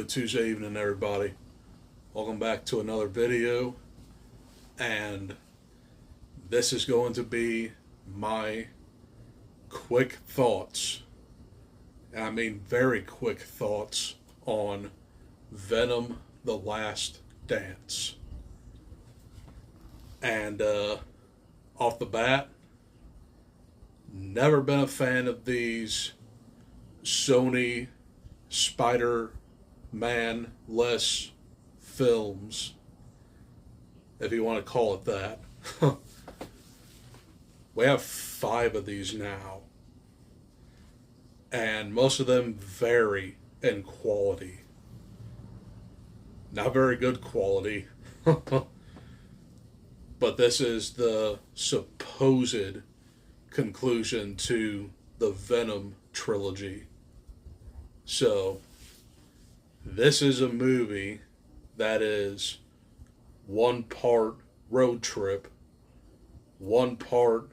Good Tuesday evening, everybody. Welcome back to another video, and this is going to be my quick thoughts, and I mean very quick thoughts on Venom: The Last Dance. And off the bat, never been a fan of these Sony Spider-Manless films, if you want to call it that. We have 5 of these now, and most of them vary in quality. Not very good quality, but this is the supposed conclusion to the Venom trilogy. So, this is a movie that is 1 part road trip, 1 part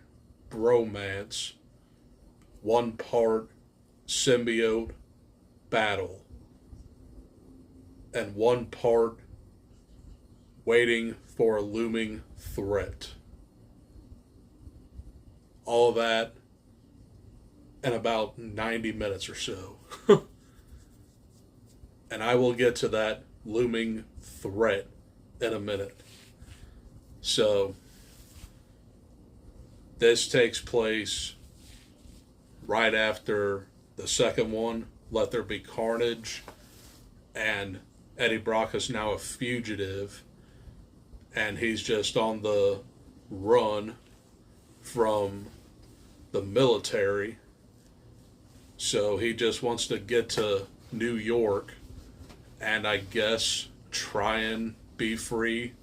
bromance, 1 part symbiote battle, and 1 part waiting for a looming threat. All of that in about 90 minutes or so. And I will get to that looming threat in a minute. So, this takes place right after the second one, Let There Be Carnage, and Eddie Brock is now a fugitive, and he's just on the run from the military. So he just wants to get to New York and I guess try and be free.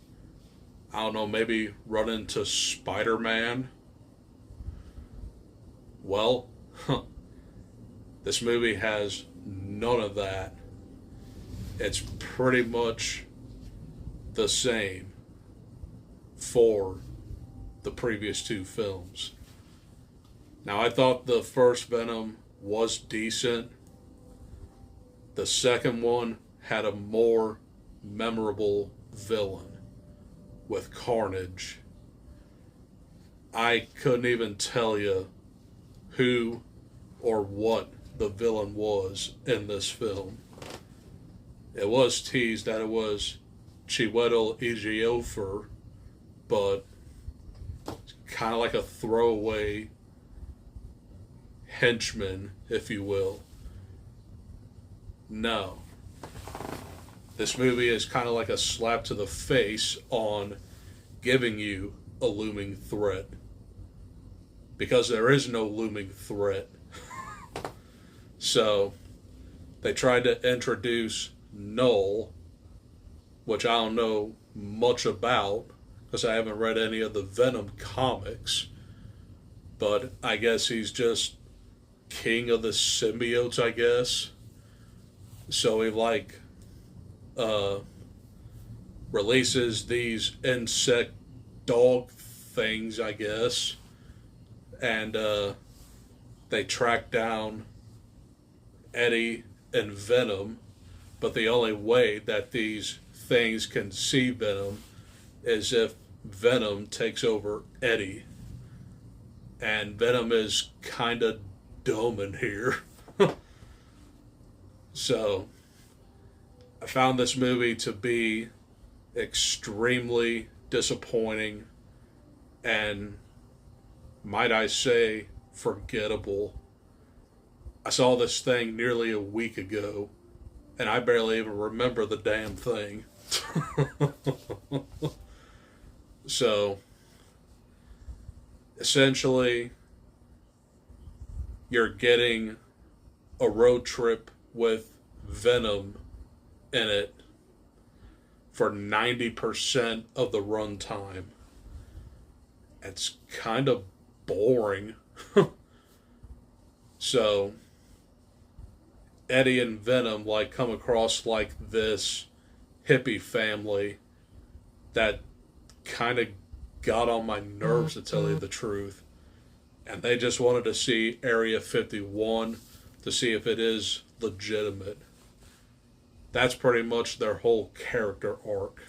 I don't know, maybe run into Spider-Man. Well, this movie has none of that. It's pretty much the same for the previous 2 films. Now, I thought the first Venom was decent. The second one had a more memorable villain with Carnage. I couldn't even tell you who or what the villain was in this film. It was teased that it was Chiwetel Ejiofor, but it's kind of like a throwaway henchman, if you will. No. This movie is kind of like a slap to the face on giving you a looming threat. Because there is no looming threat. So, they tried to introduce Null, which I don't know much about, because I haven't read any of the Venom comics. But I guess he's just king of the symbiotes, I guess. So he releases these insect dog things, I guess, and they track down Eddie and Venom, but the only way that these things can see Venom is if Venom takes over Eddie, and Venom is kind of dumb in here. So, I found this movie to be extremely disappointing and, might I say, forgettable. I saw this thing nearly a week ago, and I barely even remember the damn thing. So, essentially, you're getting a road trip with Venom in it for 90% of the runtime. It's kind of boring. So, Eddie and Venom come across like this hippie family that kind of got on my nerves, to tell you the truth. And they just wanted to see Area 51 to see if it is legitimate. That's pretty much their whole character arc.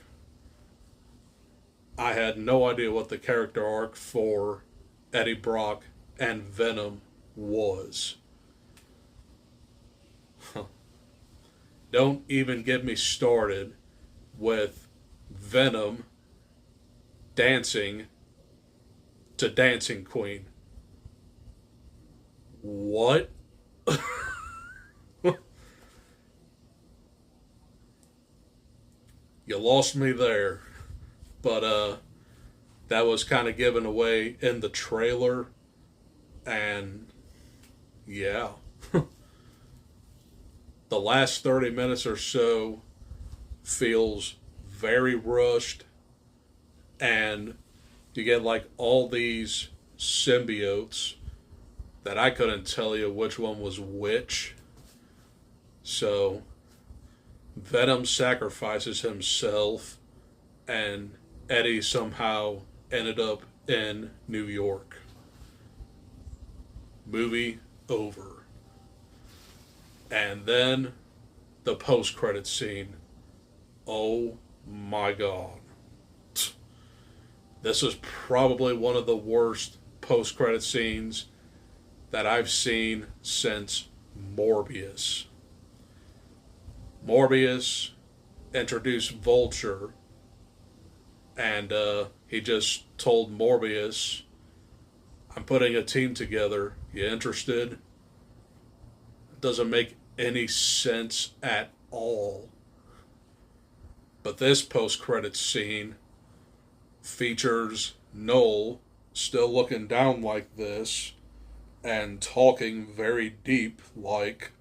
I had no idea what the character arc for Eddie Brock and Venom was. Don't even get me started with Venom dancing to Dancing Queen. What? You lost me there. But that was kind of given away in the trailer. And yeah. The last 30 minutes or so feels very rushed. And you get like all these symbiotes that I couldn't tell you which one was which. So Venom sacrifices himself, and Eddie somehow ended up in New York. Movie over. And then the post-credit scene. Oh my God. This is probably one of the worst post-credit scenes that I've seen since Morbius. Morbius introduced Vulture, and he just told Morbius, I'm putting a team together. You interested? It doesn't make any sense at all. But this post-credits scene features Noel still looking down like this and talking very deep like,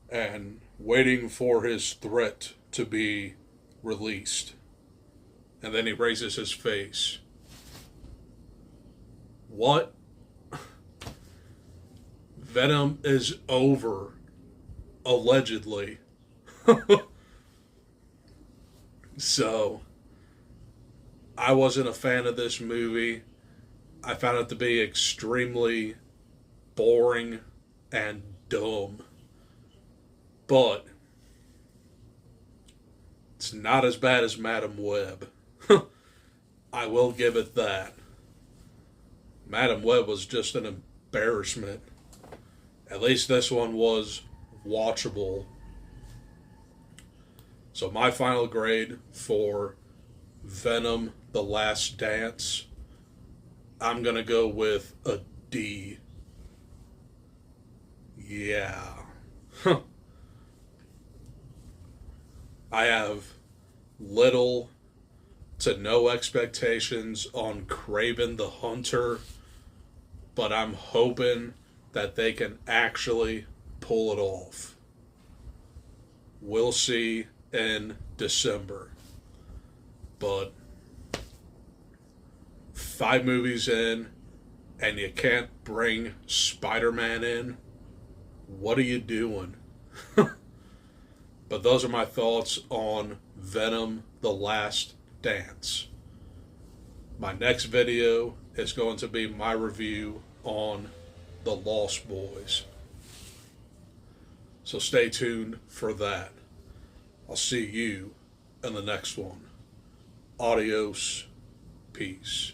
and waiting for his threat to be released. And then he raises his face. What? Venom is over. Allegedly. So, I wasn't a fan of this movie. I found it to be extremely boring and dumb. But it's not as bad as Madam Web. I will give it that. Madam Web was just an embarrassment. At least this one was watchable. So my final grade for Venom: The Last Dance, I'm going to go with a D. Yeah. I have little to no expectations on Kraven the Hunter, but I'm hoping that they can actually pull it off. We'll see in December. But 5 movies in, and you can't bring Spider-Man in? What are you doing? But those are my thoughts on Venom: The Last Dance. My next video is going to be my review on The Lost Boys. So stay tuned for that. I'll see you in the next one. Adios. Peace.